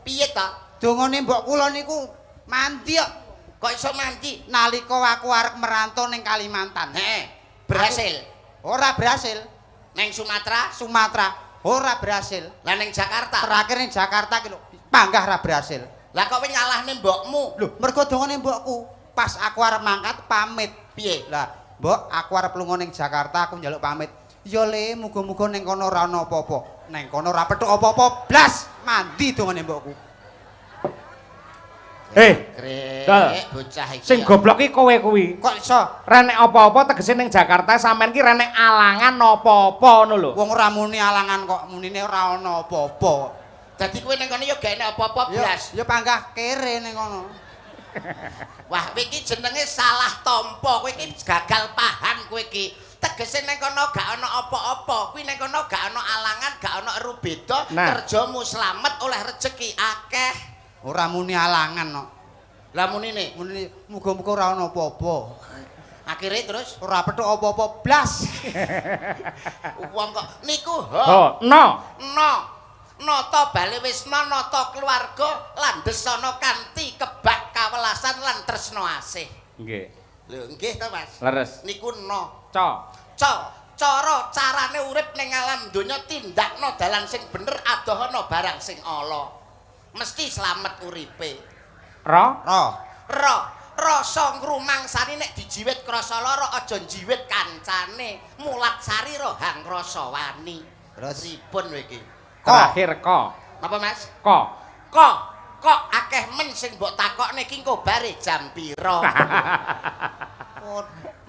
Piye to? Dongane mbok kula niku mandi kok. Kok iso mandi? Nalika aku arep merantau ning Kalimantan. Heeh. Berhasil. Ora berhasil. Neng Sumatera, Sumatera ora berhasil. lah neng Jakarta. Terakhir ning Jakarta ki lho, panggah ra berhasil. Lah kok kowe nyalahne mbokmu? Lho, mergo dongane mbokku. Pas aku arep mangkat pamit. Piye? Lah, mbok aku arep lunga ning Jakarta aku njaluk pamit. Ya le, muga-muga ning kono ora ana apa-apa. Ning kono ora petuk apa-apa blas. Mandi dongane mbokku. Krek, bocah iki. Sing goblok iki kowe kuwi. Kok iso? Renek apa-apa tegese ning Jakarta sampean ki renek alangan apa-apa ngono lho. Wong ora muni alangan kok, munine ora ana apa-apa. Dadi kowe ning kono ya gak enek apa-apa blas. Ya panggah kere ning kono. Wah, kowe iki jenenge salah tampa. Kowe iki gagal paham kowe iki. Tegese ning kono gak ana apa-apa. Kuwi ning kono gak ana alangan, gak ana eru beda. Kerjamu slamet oleh rejeki akeh. Ora muni alangan kok. Lah munine, muga-muga ora ana apa-apa. Akhire terus ora petuk apa-apa blas. Wong kok niku nata bale wis nata keluarga lan desana kanthi kebak kawelasan lan tresna asih. Nggih. Lho nggih to Mas. Leres. Niku carane urip ning alam donya tindakno dalan sing bener adohana barang sing ala. Mesti slamet uripe. Rasa ngrumangsani nek dijiwit krasa lara aja njiwit kancane. Mulat sari rohang rasa wani. Pripun kowe iki? Terakhir ko. Napa Mas? Kok akeh men sing mbok takokne iki engko bare jam pira?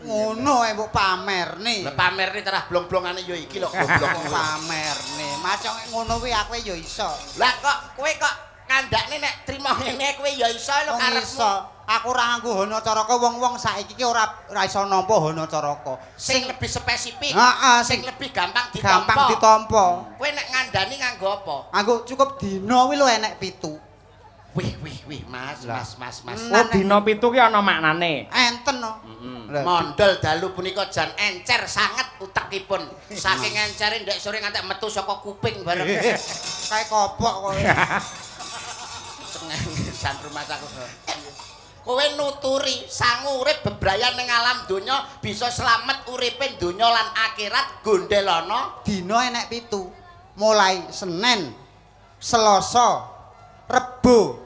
Ngono ae mbok pamerne. Lah pamerne terah blong-blongane ya iki lho goblok pamerne. Macam ngono kuwi aku ya iso. Lah kok kowe kok ngandakne nek trimo ngene kowe ya iso lho karepmu. Iso. Aku ora nganggo Hana Caraka, wong-wong saiki ki ora iso nampa Hana Caraka. Sing lebih spesifik. Heeh, sing lebih gampang ditampa. Gampang ditampa. Kowe nek ngandani nganggo apa? Nganggo cukup dina kuwi lho enek 7. Wih, Mas. Oh, dina 7 ki ana maknane. Enten no. Mondol dalu punika jan encer sanget utekipun. Saking encere ndek sore ngantek metu saka kuping bareng. Kae kopok kowe. Jan rumah saku. Kowe nuturi sangu urip bebrayan ning alam donya bisa slamet uripe donya lan akhirat gondelana dina enek 7. Mulai Senin, Selasa, Rebo,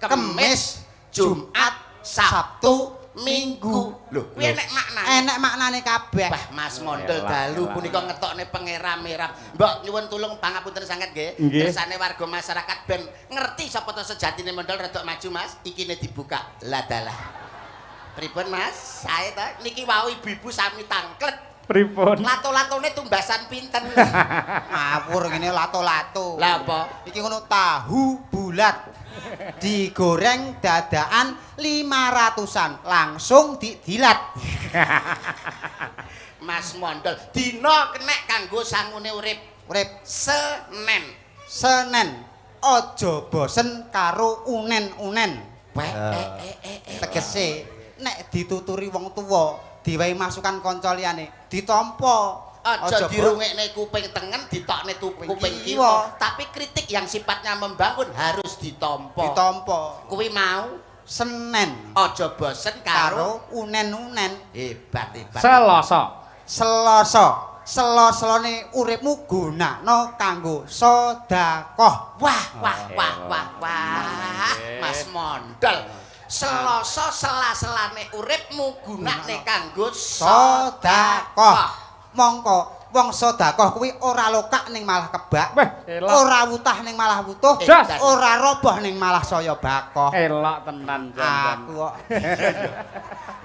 Kemis, Jumat, Sabtu, Minggu. Lho, kuwi enek maknane. Enek maknane kabeh. Wah, Mas Mondol dalu punika ngetokne pengeram-eram. Mbok nyuwun tulung pangapunten sanget nggih. Kersane warga masyarakat ben ngerti sapa to sejatine Mondol rada maju, Mas. Ikine dibuka. Lah dalah. Pripun, Mas? Sae to. Niki wau ibu-ibu sami tangklet. Pripun? Lato-latone tumbasan pinten? Ngawur ngene lato-lato. Lah apa? Iki ngono tahu bulat. Digoreng dadaan 500-an langsung didilat. Mas Mondol dina kenek kanggo sangune urip Senin aja bosen karo unen-unen. Tegese nek dituturi wong tuwa diwehi masukan kanca liyane ditampa. Aja dirungekne kuping tengen ditokne kuping kiwa, tapi kritik yang sifatnya membangun harus ditampa. Kuwi mau Senin aja bosen karo unen-unen. Hebat. Selasa-selane uripmu gunakno kanggo sedekah. Wah. Mas Mondol. Selasa sela-selane uripmu gunakne kanggo sedekah. Mongko wong sedekah kuwi ora lokak ning malah kebak, ora wutah ning malah wutuh, ora roboh ning malah saya bakoh. Elok tenan aku kok.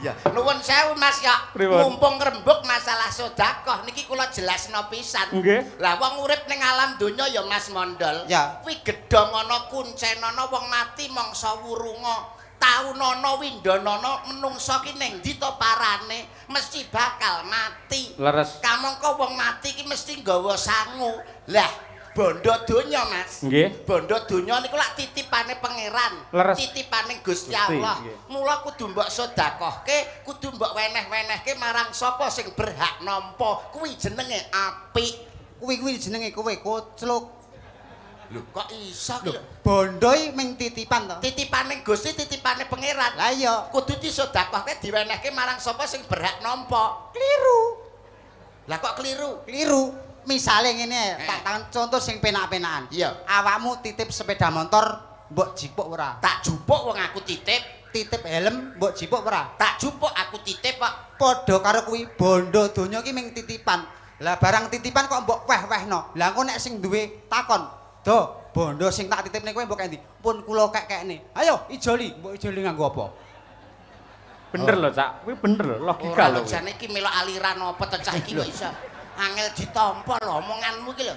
Ya, nuwun sewu Mas ya. Mumpung ngrembug masalah sedekah niki kula jelasno pisan. Lah wong urip ning alam donya ya Mas Mondol. Kuwi gedhong ana kuncen ana wong mati mangsa wurunga. Taunana windanana menungsa ki ning ndi to parane mesti bakal mati. Leres. Kamangka wong mati ki mesti nggawa sangu. Lah, bondo donya Mas. Nggih. Bondo donya niku lak titipane pangeran. Titipane Gusti Allah. Mula kudu mbok sedekahke, kudu mbok weneh-wenehke marang sapa sing berhak nampa. Kuwi jenenge apik. Kuwi jenenge kowe kocluk. Lho kok iso ki lho. Bondo iki ming titipan to. Titipane Gusti, titipane pangeran. Lah iya, kudu disedekahke diwenehke marang sapa sing berhak nampa. kliru. Lah kok kliru? Kliru. Misale ngene, tak tangan contoh sing penak-penakan. Iya. Awakmu titip sepeda motor, mbok jipuk ora? Tak jupuk wong aku titip. Titip helm, mbok jipuk ora? Tak jupuk aku titip kok. Padha karo kuwi bondo donya ki ming titipan. Lah barang titipan kok mbok weh-wehno. Lah engko nek sing duwe takon, "Do, bondo sing tak titipne kowe mbok endi?" "Pun kula kek-kekne." "Ayo, ijoli." "Mbok ijoli nganggo apa?" Bener lho, Cak. Kuwi bener lho, logika lho. Ora jane iki melok aliran apa to cah iki kok iso. Angel ditampa lho omonganmu iki lho.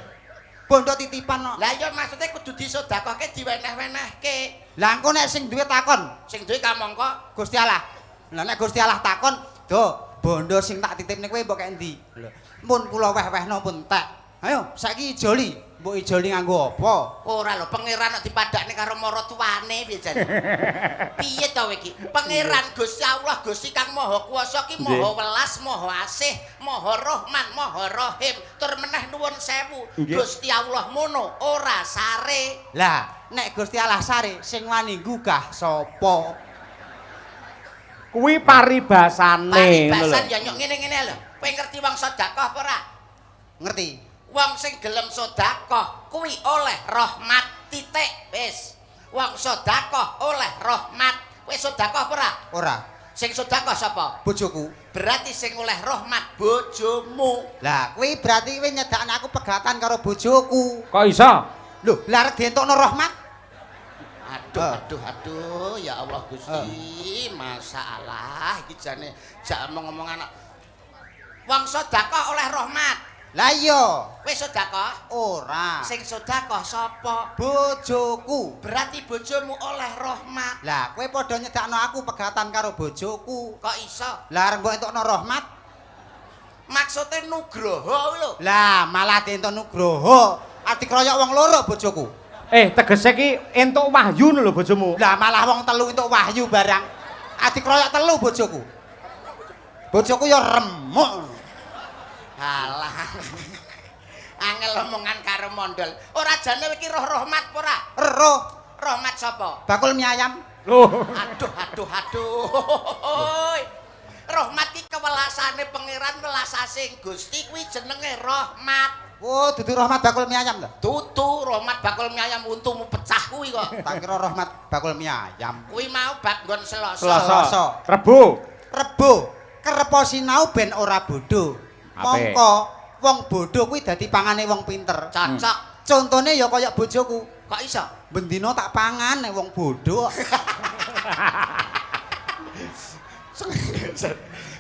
Bondo titipan kok. Lah iya maksudnya kudu disedekahke diweneh-wenehke. Lah engko nek sing duwe takon, Sing duwe kamangka Gusti Allah. Lah nek Gusti Allah takon, "Do, bondo sing tak titipne kowe mbok kek endi?" Lho, "Mun kula weh-wehno pun tek." "Ayo, saiki ijoli." "Mbok ijoli nganggo apa?" ora lho pangeran nek dipadakne karo maratuwane piye jane. Piye to iki? Pangeran Gusti Allah, Gusti Kang Maha Kuwasa ki Maha Welas, Maha Asih, Maha Rahman, Maha Rahim. Tur meneh nuwun sewu, Gusti Allah mono ora sare. Lah, nek Gusti Allah sare sing wani nggugah sapa? Kuwi paribasane. Paribasan ya nyok ngene-ngene lho. Kowe ngerti wong sedekah apa ora? Ngerti? Wong sing gelem sedekah kuwi oleh rahmat titik wis. Wong sedekah oleh rahmat. Kowe sedekah apa ora? Ora. Sing sedekah sapa? Bojoku. Berarti sing oleh rahmat bojomu. Lah, kuwi berarti kowe nyedakne aku pegatan karo bojoku. Kok iso? Lho, lah arep dientukno rahmat? Aduh, ya Allah Gusti, masalah iki jane jak omong-omong anak. Wong sedekah oleh rahmat. Lah iya. Kowe sedekah? Ora. Sing sedekah sapa? Bojoku. Berarti bojomu oleh rahmat. Lah, kowe padha nyedakno aku pegatan karo bojoku. Kok iso? Lah arep mbok entukno rahmat? Maksudnya nugroho lho. Lah, malah dientuk nugroho. Arti kroyok wong loro bojoku. Tegese ki entuk wahyu lho bojomu. Lah malah wong telu entuk wahyu barang. Arti kroyok telu bojoku. Bojoku ya remuk. Halah. Angel omongan karo mondol. Ora jane iki roh rahmat apa ora? Roh. Rahmat sapa? Bakul mie ayam. Loh. Aduh. Rahmat ki kewelasane pangeran welasane Gusti kuwi jenenge rahmat. Oh, dudu rahmat bakul mie ayam to? Tutu rahmat bakul mie ayam untumu pecah kuwi kok. Tak kira rahmat bakul mie ayam. Kuwi mau bak nggon Selasa. Selasa. Rebo. Kerepo sinau ben ora bodho. Mongko wong bodho kuwi dadi pangane wong pinter. Cocok. Contone ya kaya bojoku. Kok iso? Bendina tak pangan nek wong bodho.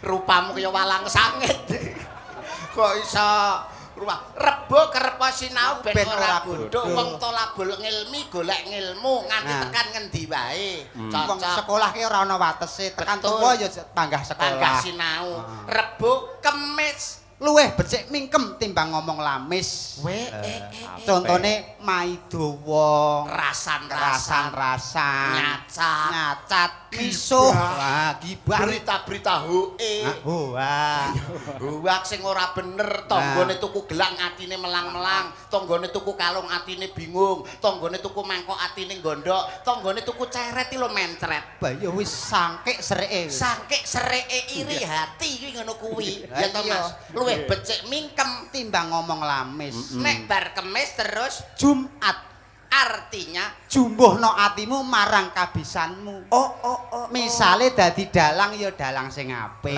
Rupamu kaya walang sangit. Kok iso? Rebo kerepo sinau ben ora bodho. Wong tolabul ngilmi golek ngilmu nganti tekan ngendi wae. Wong sekolah ki ora ana watese, tekan tuwa ya tanggah sekolah. Tanggah sinau. Rebo Kemis luweh becik mingkem timbang ngomong lamis. Contone maidawa, rasan, nyacat, misuh, gibah, berita-berita hoe. Hoak sing ora bener, tanggane tuku gelang atine melang-melang, tanggane tuku kalung atine bingung, tanggane tuku mangkok atine gondok, tanggane tuku ceret lho mencret. Bah ya wis sangkik sereke. Sangkik sereke iri hati kuwi ngono kuwi. Ya to Mas. Luwih becik mingkem timbang ngomong lamis. Nek bar Kemis terus Jumat artinya jumbuhno atimu marang kabisanmu. Misale dadi dalang ya dalang sing apik.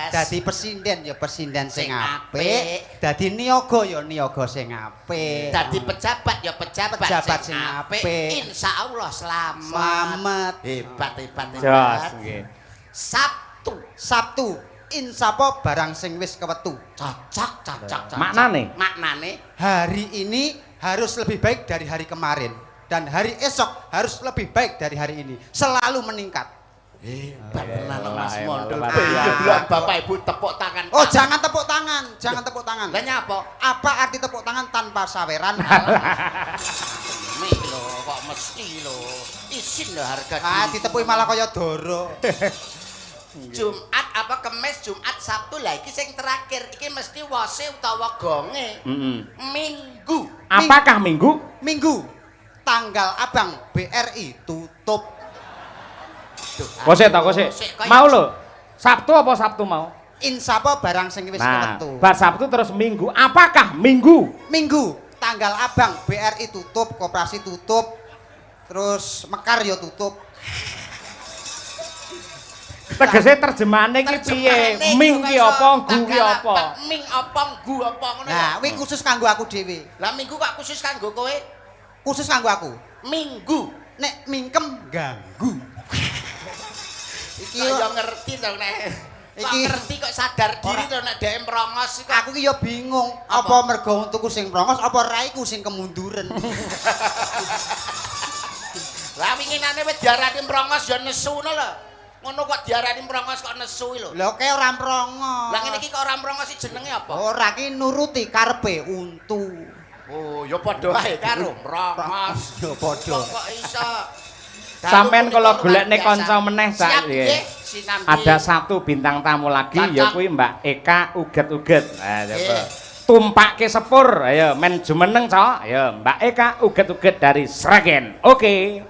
Dadi presiden ya presiden sing apik. Dadi niaga ya niaga sing apik. Dadi pejabat ya pejabat sing apik. Insyaallah selamat. Hebat. Jos nggih. Sabtu insapa barang sing wis kewetu. Cocok. Maknane Hari ini harus lebih baik dari hari kemarin dan hari esok harus lebih baik dari hari ini. Selalu meningkat. Hebat tenan Mas Mondol. Bapak Ibu tepuk tangan. Oh, jangan tepuk tangan. Lah nyapa? Apa arti tepuk tangan tanpa saweran? Nih lho, kok mesti lho. Isin lho harga diri. Ditepuki malah kaya doro. Jumat apa Kemis, Jumat, Sabtu lah iki sing terakhir. Iki mesti wose utawa gonge. Minggu. Apakah minggu? Minggu. Tanggal abang BRI tutup. Kose ta kose. Mau lho. Sabtu apa Sabtu mau? Insya Allah barang sing wis kemetu. Bar Sabtu terus minggu. Apakah minggu? Minggu. Tanggal abang BRI tutup, koperasi tutup. Terus Mekar ya tutup. Tegese terjemahane iki piye? Ming ki apa, gu ki apa? Ming apa, gu apa ngono. Nah, kuwi khusus kanggo aku dhewe. Lah minggu kok khusus kanggo kowe? Khusus kanggo aku. Minggu. Nek mingkem ganggu. Iki yo ngerti to nek. Iki ngerti kok sadar diri to nek dhek mrongos kok. Aku ki yo bingung, apa mergo untukku sing mrongos apa raiku sing kemunduran. Lah winginane wis diarani mrongos ya nesu ngono lho. Ngono kok diarani mrongos kok nesu lho. Lho kaya ora mrongos. Lah ngene iki kok ora mrongos iki jenenge apa? Ora ki nuruti karepe untu. Oh, ya padha wae karo mrongos. Ya padha. Kok iso. Sampeyan kalau golekne kanca meneh sak Sinambi. ada satu bintang tamu lagi ya kuwi Mbak Eka uget-uget. Nah, coba. Tumpake sepur, ayo men jumeneng cok. Ayo Mbak Eka uget-uget dari Sragen. Oke.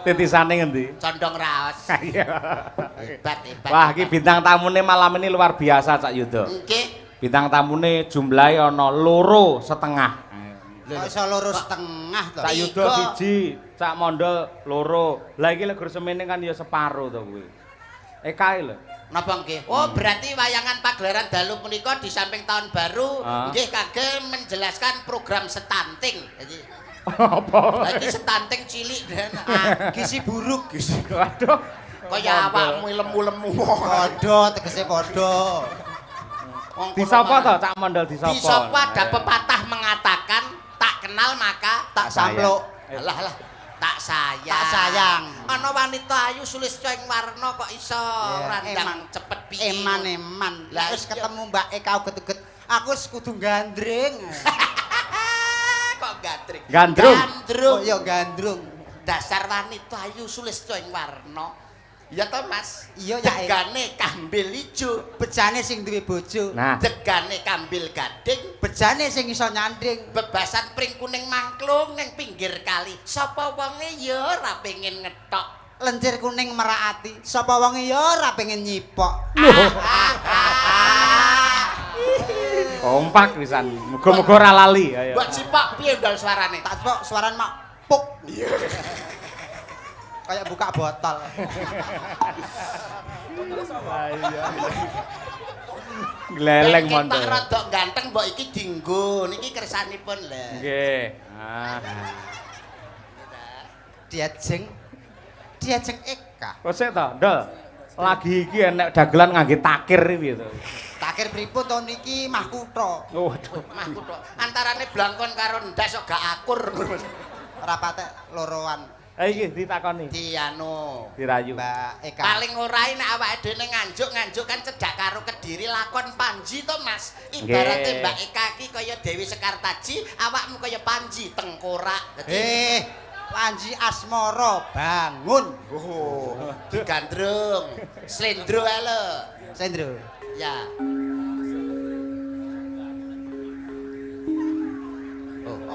Titisane ngendi? Condong raos. Hebat. Wah, iki bintang tamune malam ini luar biasa Cak Yudo. Nggih. Bintang tamune jumlahe ana 2,5. Kok iso 2,5 to? Cak Yudo siji, Cak Mondo 2. Lah iki lek gur semene kan ya separo to kuwi. Ekae lho. Napa nggih? Oh, berarti wayangan pagelaran dalu punika di samping tahun baru nggih kagem menjelaskan program stunting. Jadi apa? Lagi stunting cilik dan gizi buruk. Waduh. Kaya awakmu lemu-lemu. Padha tegese padha. Disapa to Cak Mondol disapa? Disapa ada pepatah mengatakan tak kenal maka tak sampluk. Alah tak sayang. Tak sayang. Ana wanita ayu Sulistioning Warna kok iso randang cepet piye. Eman-eman. Lah wis ketemu Mbak Eka uget-uget. Aku wis kudu gandring. Kok gandring? Gandrung. Oh iya gandrung. Dasar wanita ayu Sulistioning Warna. Ya to Mas. Iya ya. Degane kambil ijo, bejane sing duwe bojo. Nah. Degane kambil gading, bejane sing iso nyanding. Bebasan pring kuning mangklung ning pinggir kali. Sapa wonge ya ora pengen ngetok. Lencir kuning merak ati. Sapa wonge ya ora pengen nyipok. Kompak pisan. Muga-muga ora lali. Ayo. Mbok cipok piye ndol suarane? Tak cipok suarane mak puk. Kayak buka botol. Gleleng montor. Pak rada ganteng mbok iki dienggo. Niki kersanipun lho. Nggih. Diajeng Eka. Kok sik to, Ndol. Lagi iki enek dagelan ngangge takir iki to. Takir pripun to niki mah kutho. Waduh, mah kutho. Antarane blangkon karo ndas kok gak akur. Ora patek loroan. Ha iki ditakoni. Dianu. Dirayu. Mbak Eka. Paling ora nek awake dhewe ning nganjuk kan cedhak karo Kediri lakon Panji to Mas. Ibarate Mbak Eka iki kaya Dewi Sekartaji, awakmu kaya Panji tengkorak. Panji asmara bangun. Oh, digandrung. Slendro ae lho. Slendro. Ya.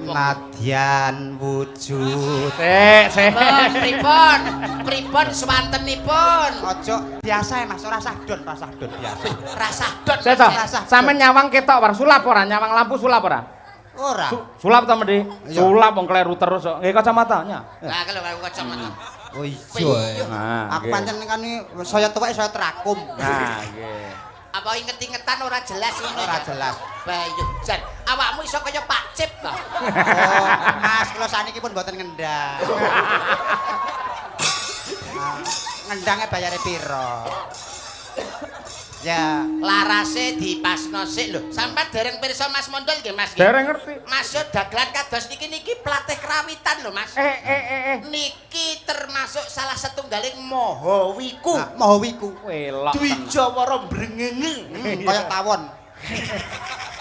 Nadyan wujud. Pripun swantenipun? Aja biasa Mas, ora sahdon, pas sahdon biasa. Rasah. Sampeyan nyawang ketok war sulap ora? Nyawang lampu sulap ora? Ora. Sulap ta Mendhi? Sulap wong kleru terus kok. Nggih kacamatanya. Lah kalau kacamata. Oh iya. Aku pancen kan saya tuwek saya terakum. Nah, nggih. Apa inget-ingetan ora jelas ngono? Ora jelas. Bayu jan, awakmu iso kaya Pak Cip to. Oh, Mas, kula saniki pun mboten ngendang. Ngendangnya bayare piro? Ya, larase dipasno sik lho. Sampeyan dereng pirsa Mas Mondol nggih Mas? Dereng ngerti. Mas yo dagelan kados niki pelatih krawitan lho Mas. Niki termasuk salah setunggaling Mahawiku. Mahawiku. Welok. Dwijawara brengenge. Kaya tawon.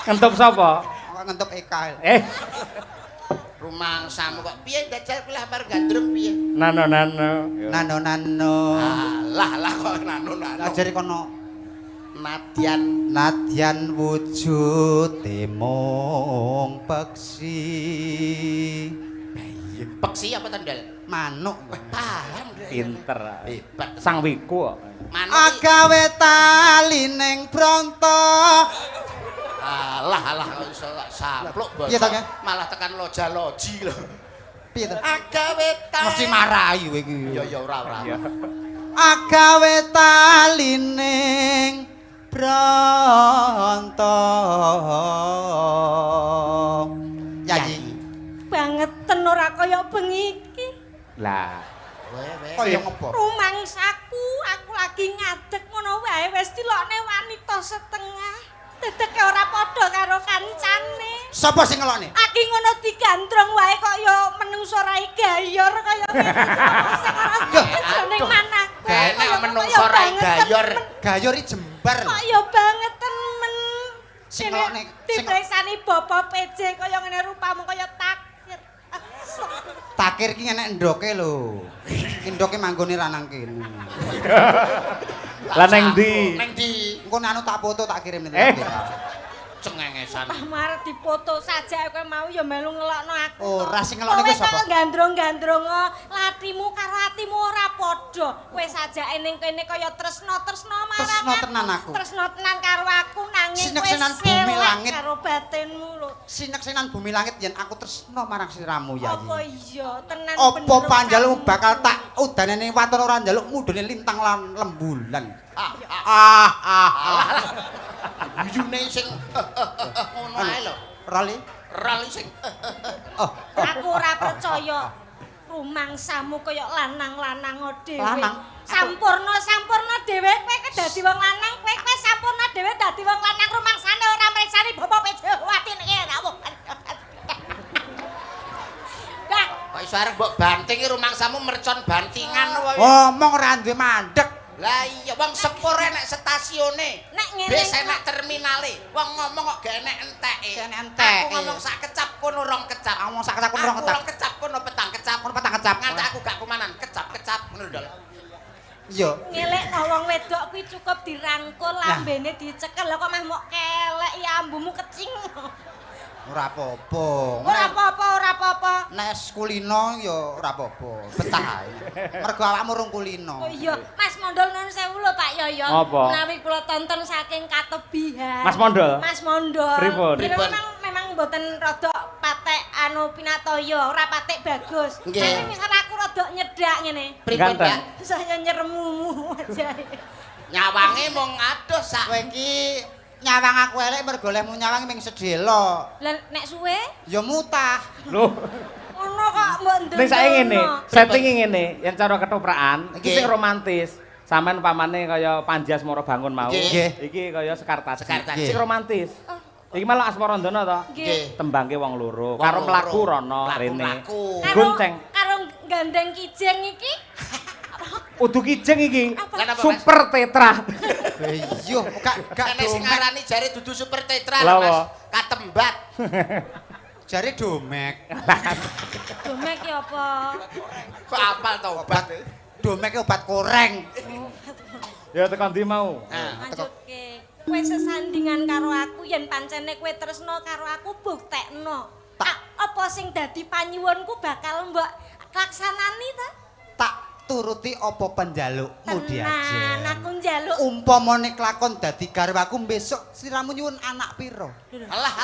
Ngentup sapa? Ngentup Eka. Rumangsamu kok piye dajal kulah mar gandrung piye? Nano. Lah kok nano. Ajari kono. Nadyan wujud mung peksi. Peksi apa tandal? Manuk. Paham pinter. Hebat. Sang Wiku kok. Agawe tali ning bronto. Alah iso sapluk bos. Malah tekan loja-loji lho. Piye to? Agawe tali. Mesti marahi kowe iki. Ya ora. Agawe tali ning bronto. Yayi. Bangeten ora kaya bengi iki. Lah. Kaya ngopo? Rumangsaku, aku lagi ngadeg ngono wae wis dilokne wanita setengah. Dedeke ora padha karo kancane. Sapa sing ngelokne? Aki ngono digandrong wae kok ya menungso rai gayor kaya ngene. Ning manahku. Kaya menungso rai gayor. Gayor iki jembar. Kaya bangeten men. Sing ngelokne dipreksani Bapak PJ kaya ngene rupamu kaya takir. Takir ki enek endoke lho. Endoke manggone ranang kene. Lah neng ndi? Neng ndi? Engko anu tak foto tak kirim ning cengengesan. Pamar dipoto saja kowe mau ya melu ngelokno aku. Ora sing ngelokne ku sapa? Kowe gandrong-gandrong latimu karo atimu ora padha. Kowe sajake ning kene kaya tresno marang aku. Tresno tenan aku. Tresno tenan karo aku nanging Sineksenan bumi langit karo batinmu lho. Sineksenan bumi langit yen aku tresno marang sliramu Yayi. Apa iya tenan bener. Apa panjalukmu bakal tak udanane waton ora njaluk mudune lintang lan lembulan. Yune sing ngono ae lho. Rali sing. Aku ora percaya rumangsamu kaya lanang-lanang dhewe. Lanang? Sampurna dhewe kowe dadi wong lanang, kowe sampurna dhewe dadi wong lanang rumangsane ora mreksani Bapak Pejawati niki rawuh. Dah, kok iso arep mbok banting rumangsamu mercon bantingan wae. Ngomong ora duwe mandeg. Lah iya wong sepur enek stasiune. Nek ngene. Bis enek terminale. Wong ngomong kok gak enek enteke. Aku ngomong sak kecap kono rong kecap. Ngomong sak kecap kono rong kecap. Rong kecap kono petang kecap. Kono petang kecap. Nganti aku gak kumanan kecap-kecap ngono lho. Iya. Ngelekno wong wedok kuwi cukup dirangkul lambene dicekel lho kok mah mok kelek ya ambumu kecing. Ora apa-apa. Ora apa-apa. Nek kulino ya ora apa-apa. Betah ae. Mergo awakmu rung kulino. Oh iya, Mas Mondol nuwun sewu lho Pak Yoyo. Apa? Menawi kula tonton saking katebihan. Mas Mondol? Mas Mondol. Pripun? Memang mboten rada patek pinatoya, ora patek bagus. Nanging misal aku rada nyedak ngene. Pripun, Pak? Saya nyeremumu aja. Nyawange mung adoh sak. Kowe iki nyawang aku elek mergo olehmu nyawang ming sedelo. Lah nek suwe Ya mutah. Lho. ngono kok mbok ndel. Ning saiki ngene, settinge ngene, yen cara ketoprakan iki sing romantis. Sampeyan upamane kaya Panji Asmara Bangun mau. Iki kaya Sekartaji. Sing romantis. Iki malah Asmarandana to. Nggih. Tembangke wong loro, karo mlaku rono rene. Gonceng. Karo gandeng kijeng iki. Udu kijeng iki. Apa, Super Tetra. Iya, gak Nek sing ngarani jare dudu Super Tetra Lha, Mas. Katembat. jare domek. Domek ki apa? Kok apal to obat? Domek obat koreng. Ya tekan ndi mau? Lanjutke. Kowe sesandingan karo aku yen pancene kowe tresno karo aku buktekno. Apa sing dadi panyuwunku bakal mbok laksanani ta? Tak turuti apa penjalukmu Diajeng. Aku njaluk. Umpamane kelakon dadi garwaku besok siramu nyuwun anak piro? Alah.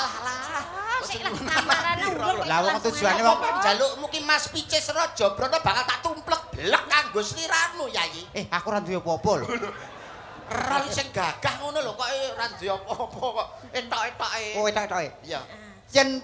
Sik lah kamarane urung. Lah wong tujuane wong penjalukmu ki Mas Picis Raja Brana bakal tak tumplek blek kanggo sliramu Yayi. aku ora duwe apa-apa lho. Rol sing gagah ngono lho kok ora duwe apa-apa kok etok-etoke. Oh, etok-etoke. Iya. Yen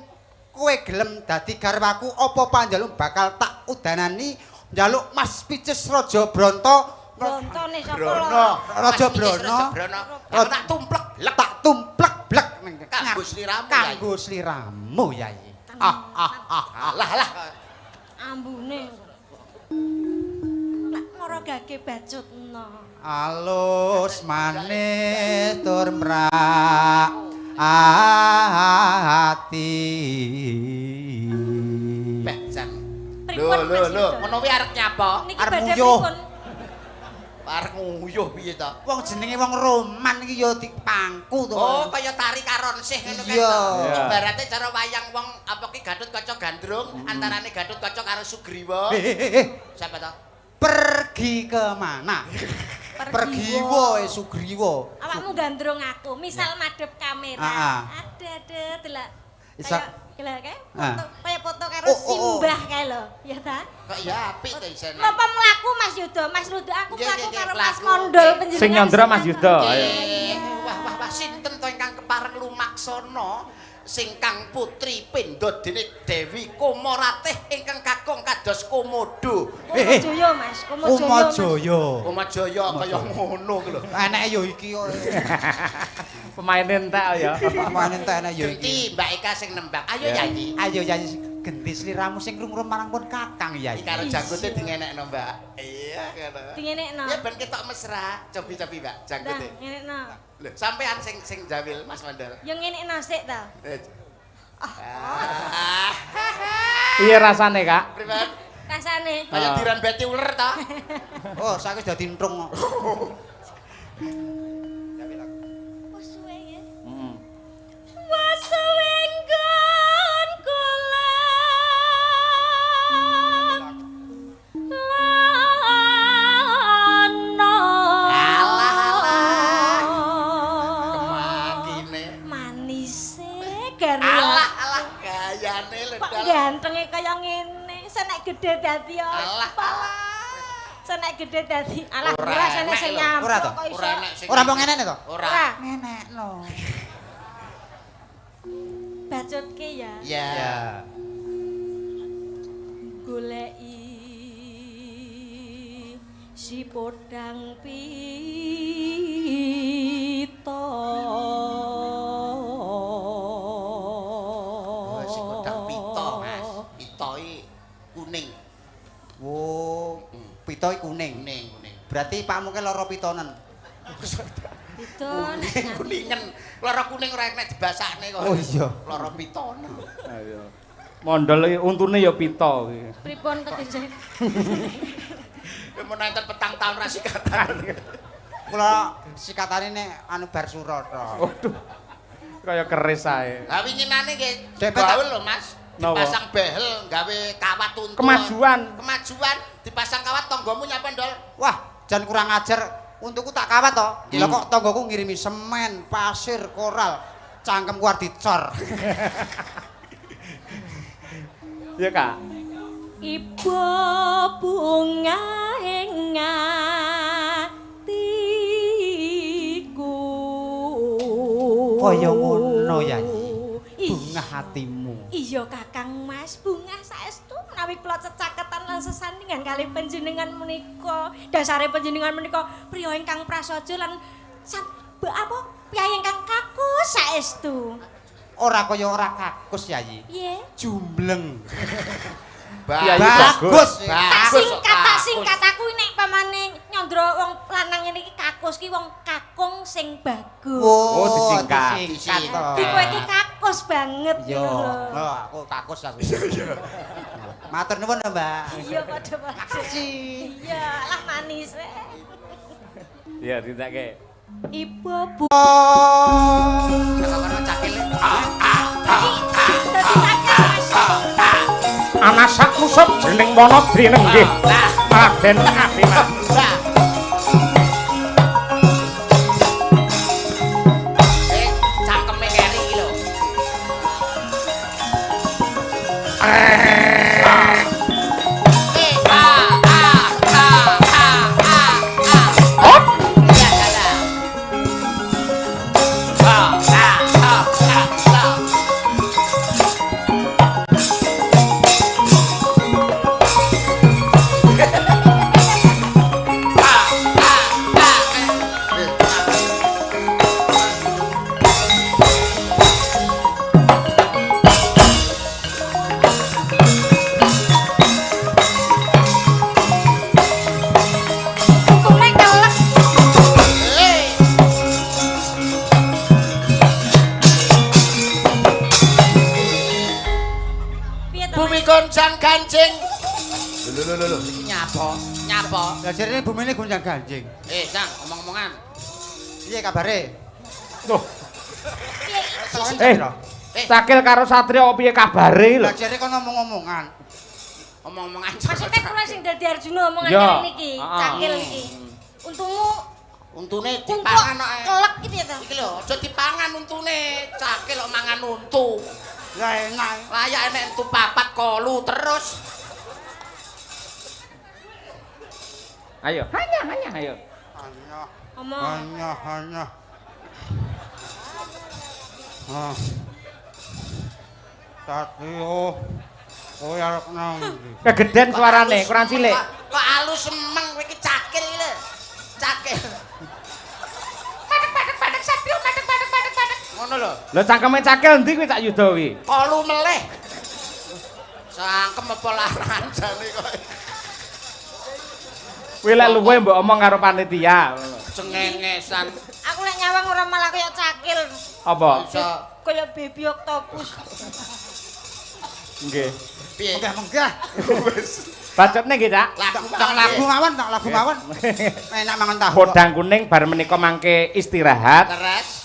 kowe gelem dadi garwaku apa panjaluk bakal tak udanani njaluk Mas Picis Raja Bronto. Brontone sapa lho? Raja Brana. Aku tak tumplek blek. Tak tumplek blek Kanggo sliramu kanggo sliramu Yayi. Lah. Ambune. Lah ngorogake bacutno. Alus manis tur mrak ati. Bejan. Lho, ngono kuwi arep nyapa? Arep nguyuh. Arep nguyuh piye to? Wong jenenge wong Roman iki ya dipangku to. Oh, kaya tari karonsih ngono kae. Iya. Ibarate cara wayang wong apa ki Gatotkaca Gandrung antarane Gatotkaca karo Sugriwa. Siapa to? Pergi kemana? Pergi wae Sugriwa. Awakmu gandrung aku, misal madhep kamera. Ada delok. Kayak foto karo simbah kae lho, ya ta? Kok ya apik to isine. Napa mlaku Mas Yuda? Mas Yuda aku mlaku karo Mas Mondol penjenengan. Sing nyandra Mas Yuda. Wah, sinten to ingkang kepareng lumaksana singkang putri pindha dene Dewi Komoratih ingkang kakung kados Komodo. Komajaya Mas, Komajaya. Komajaya kaya ngono ku lho. Eneke ya iki kok. Pemain entek ya. Pemain entek enek ya iki. Iki Mbak Eka sing nembang. Ayo Yayi. Ayo Yayi genti sliramu sing krungu marang pun Kakang Yayi. Iki karo janggute dingenekno Mbak. Iya ngono. Dingenekno. Ya ben ketok mesra. Cobi-cobi Mbak janggute. Ngenekno. Lho, sampean sing jawil Mas Mandal. Ya ngenekno sik ta. Piye rasane, Kak? Pripun? Rasane. Kaya dirembeti uler ta? Oh, saiki wis dadi entrung kok. Wes suwe ya. Wes suwe nggon kula. Alah gayane ledal. Gantenge kaya ngene, senek gedhe dadi apa? Senek gedhe dadi alah ora sene sing nyamuk kok iso. Ora mau ngenekne to? Ora. Ngenekno. Bacutke ya. Ya. Goleki si podang pita. Pita kuning. Berarti pakmu ke lara pitonen. Piton. Kuningen. Lara kuning ora enek dibasakne kok. Oh iya. Lara pitonen. Ayo. Mondol iki untune ya pita iki. Pripun ketinjeng? Men enten petang taun ra sikatan. Kula sikatane nek anu bar surata. Waduh. Kaya keris ae. Lah winginane nggih Depet gaul lho Mas. Dipasang behel gawe kawat untu. Kemajuan dipasang kawat tanggamu nyapa Ndol? Wah, jan kurang ajar. Untukku tak kawat to. Lha kok tanggaku ngirimi semen, pasir, koral. Cangkemku arep dicor. Ya, Kak. Ibu bunga ing atiku. Kaya ngono ya. Bunga hatimu. Iya Kakang Mas, bunga saestu menawi kula cecaketan lan sesandingan kalih panjenengan menika. Dasare panjenengan menika priya ingkang prasaja lan piye ingkang kakus saestu. Ora kaya ora kakus Yayi. Piye? Jumbleng. Bagus. Tak singkat aku nek pamane nyandra wong lanang ngene iki kakus ki wong kakung sing bagus. Oh, disingkat. Di kowe iki kakus banget yo. Oh, aku kakus aku. Matur nuwun, Mbak. Iya padha makasih. Iya, lah manis. Iya, ditake. Ibu bu. Karo cakil. Ana sak musab jeneng Wanadri nenggih. Raden Abimanyu. Cangkeme keri iki lho. Gonjang ganjing. Lho. Iki nyapa? Lah jarene bumine gonjang ganjing. Sang, omong-omongan. Piye kabare? Tuh. Cakil karo Satria piye kabare lho? Lah jarene kono omong-omongan. Omong-omongan. Maksudnya kula sing dadi Arjuna omongan kene iki, Cakil iki. Untune dipangan kok. Kelek iki piye to? Iki lho, aja dipangan untune. Cakil kok mangan untu. Lah enak. Layak enek entu papat kolu terus. Ayo, hanya ayo. Hanya. Satrio. Kowe arep nang ndi? Kegeden suarane, kurang cilik. Kok alus semeng kowe iki Cakil iki lho. Cakil. Padek Satrio, padek. Ngono lho. Lho cangkeme Cakil endi kuwi Cak Yuda kuwi? Kolu meleh. Cangkem apa larangan jane kok. Kuwi lek luwe mbok omong karo panitia. Cengengesan. Aku lek nyawang ora malah kaya Cakil. Apa? Kaya baby octopus. Nggih. Piye? Menggah. Wis. Bacotne nggih, Cak. Lagu mawon. Enak mangan tahu. Podang kuning bar menika mangke istirahat.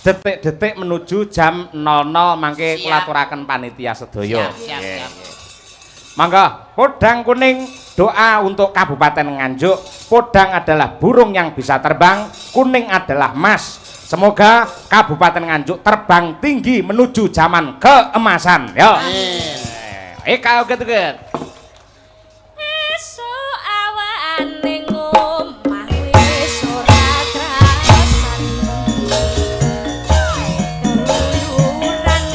Detik-detik menuju jam 00 mangke kula aturaken panitia sedaya. Siap. Mangga, podang kuning doa untuk Kabupaten Nganjuk. Podang adalah burung yang bisa terbang, kuning adalah emas. Semoga Kabupaten Nganjuk terbang tinggi menuju zaman keemasan. Yo. Eka uget-uget. Esuk awane ngomah wis ora krasan. Keluyuran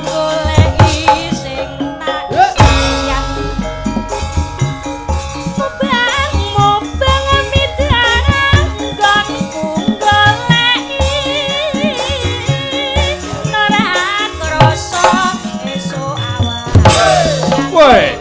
goleki sing tak sayang. Mubang midarang nggonku goleki. Ora krasa esuk awane. Woi.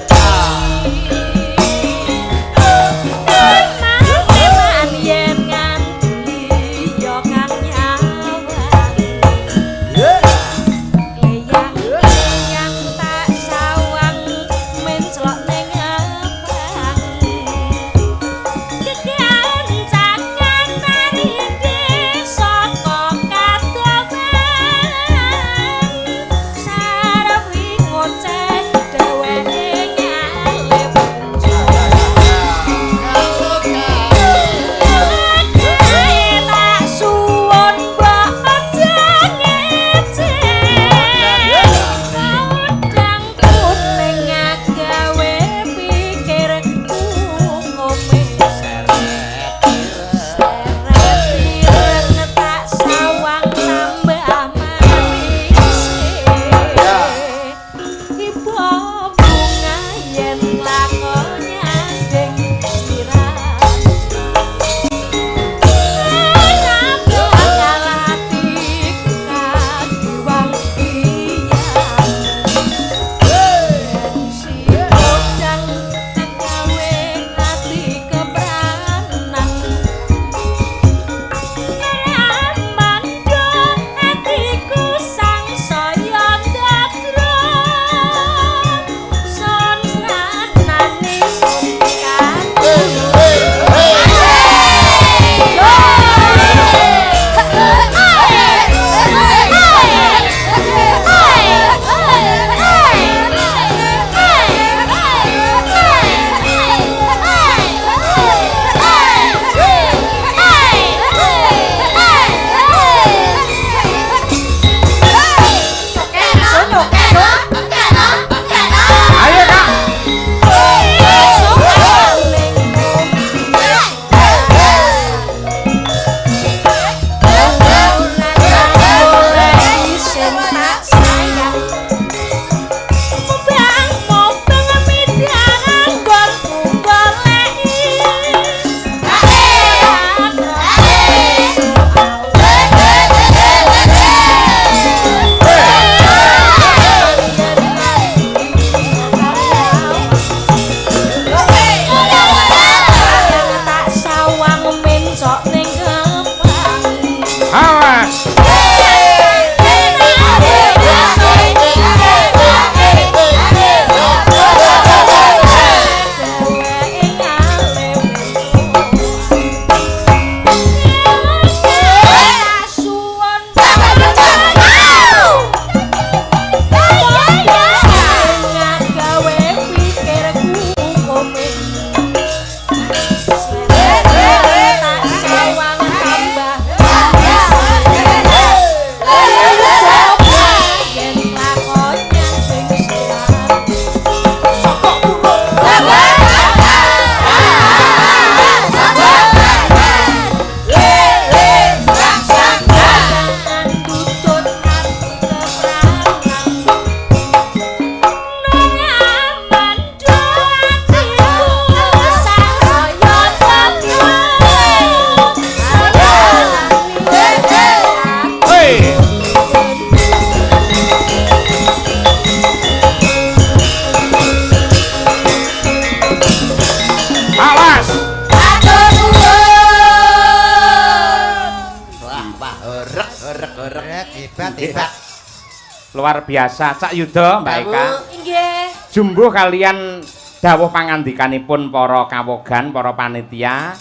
luar biasa. Cak Yuda, Mbak Eka. Nggih. Jumbuh kalian dawuh pangandikanipun para kawogan, para panitia.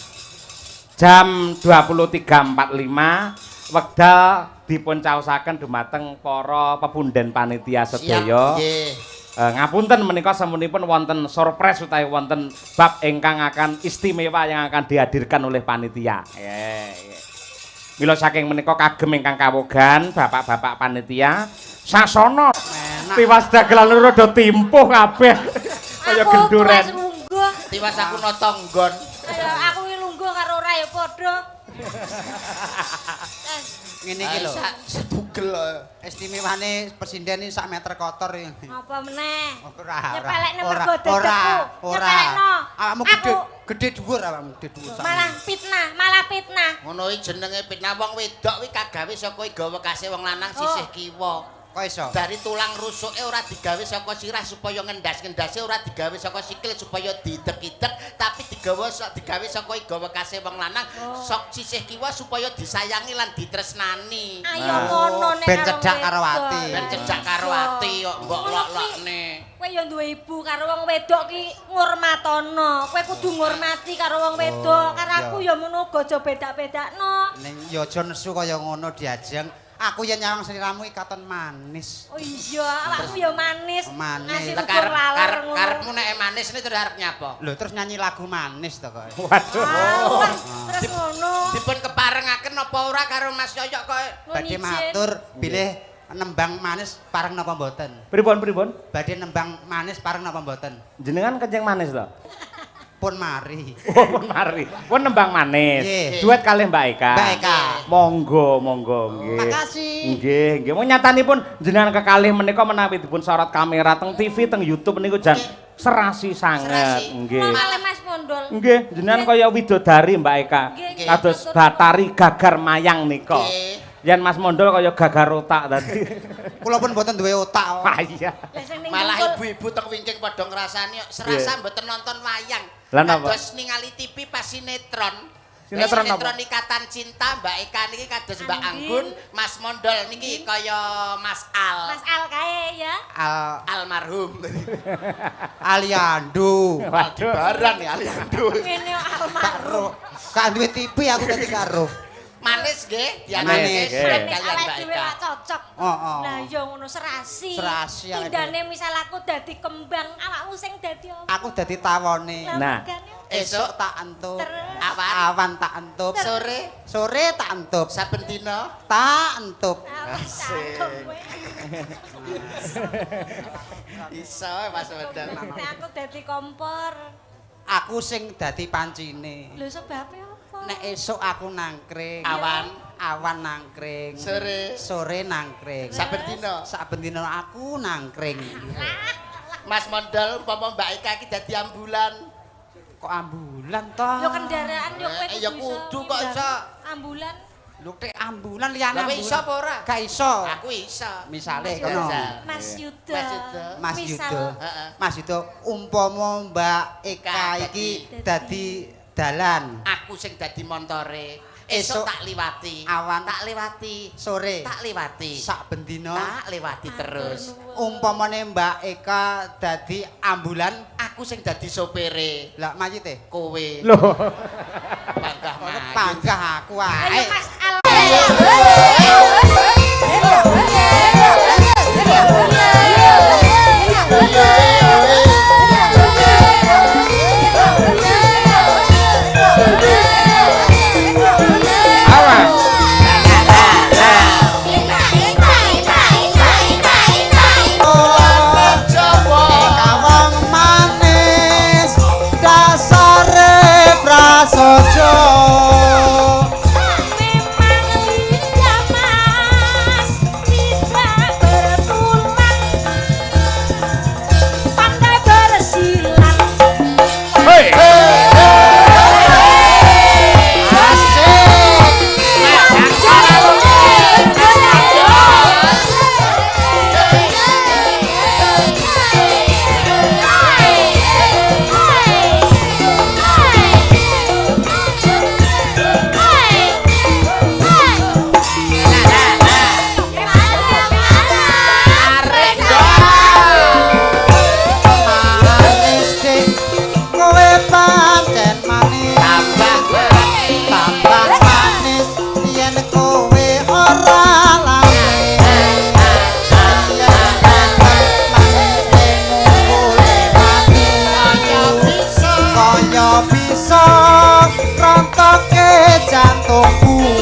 Jam 23.45 wekdal dipun caosaken dumateng para pepunden panitia sedaya. Ngapunten menika semunipun wonten surprise utawi wonten bab ingkang akan istimewa yang akan dihadirkan oleh panitia. Mila saking menika kagem ingkang kawogan, bapak-bapak panitia, sasana tiwas dagelan loro do timpuh kabeh kaya genduren. Tiwas aku nata nggon. Aku iki lungguh karo ora ya padha. Ngene iki lho. Setugel. Istimewane presiden iki sak meter kotor iki. Apa meneh? Ora. Nyepelekne mergo dedekku. Ora. Awakmu gedhe dhuwur awakmu, gedhe dhuwur. Malah fitnah. Ngono iki jenenge fitnah wong wedok kuwi kagawe saka gawe kase wong lanang sisih kiwa. Kok iso? Dari tulang rusuke ora digawe saka sirah supaya ngendas-ngendase ora digawe saka sikil supaya didek-idek tapi digawe saka gawe kase wong lanang sok sisih kiwa supaya disayangi lan ditresnani. Ayo ngono nek ben cedhak karo ati. Ben cedhak karo ati kok mbok lok-lokne. Kowe ya duwe ibu karo wong wedok ki ngurmatono. Kowe kudu ngurmati karo wong wedok. Karo aku ya ngono aja bedak-bedakno. Ning ya aja nesu kaya ngono diajeng. Aku yen nyawang sliramu iki katon manis. Oh iya, awakmu ya manis. Manis. Karepmu nek manis ini terus arep nyapa? Lho terus nyanyi lagu manis to kok. Waduh. Terus ngono. Dipun keparengaken apa ora karo Mas Yoyok kok? Badhe matur bilih nembang manis pareng napa mboten? Pripun? Badhe nembang manis pareng napa mboten? Jenengan kencing manis to? Pun mari. Oh, pun mari. Pun nembang manis. Duet kalih Mbak Eka. Mbak Eka. Monggo nggih. Makasih. Nggih. Mun nyatanipun jenengan kekalih menika menawi dipun sorot kamera teng TV teng YouTube niku jan serasi sanget. Nggih. Malih Mas Mondol. Nggih, jenengan kaya widodari Mbak Eka. Kados Batari Gagar Mayang nika. Yen Mas Mondol kaya gagar otak tadi. Kula pun mboten duwe otak. Ah iya. Malah ibu-ibu teng wingking padha ngrasani serasa mboten nonton wayang. Lah napa? Kados ningali TV pas sinetron. Sinetron Sinetron Ikatan Cinta Mbak Eka niki kados Mbak Anggun, Mas Mondol niki kaya Mas Al. Mas Al kae ya. Almarhum. Aliando. Waduh. Barang ya Aliando. Ngene almarhum. Kan duwe TV aku dadi karo. Manis nggih, Manis, kalian Awake Mbak dhewe Eka. gak cocok. Lah ya ngono serasi. Serasi awake Tindane misal aku dadi kembang, awakmu sing dadi apa? Aku dadi tawone. Nah. Esuk tak entup. Awan tak entup. Sore tak entup. saben dina Tak entup. iso Mas Wedang. Aku dadi kompor. Aku sing dadi pancine. Lho sebabe apa? Nek esuk aku nangkring. Awan nangkring. Sore nangkring. Saben dina aku nangkring. Mas Mondol umpama Mbak Eka iki dadi ambulan. Kok ambulan toh? Yo kendaraan yo kowe Ya kudu kok iso. Ambulan. Lho tek ambulan liyane Lah ambulan. iso apa ora? Gak iso. Aku iso. Misale kono. Mas Yuda. Mas Misal. Yuda. Mas Yuda umpama Mbak Eka iki dadi dalan. Aku sing dadi montore. Esuk tak liwati. Awan tak liwati. Sore tak liwati. Saben dina tak liwati terus. Umpamane Mbak Eka dadi ambulan, aku sing dadi sopere. Lah mayite kowe. Lho. Panggah aku ae. Ayo Mas Al. Prasojo memang zaman bunga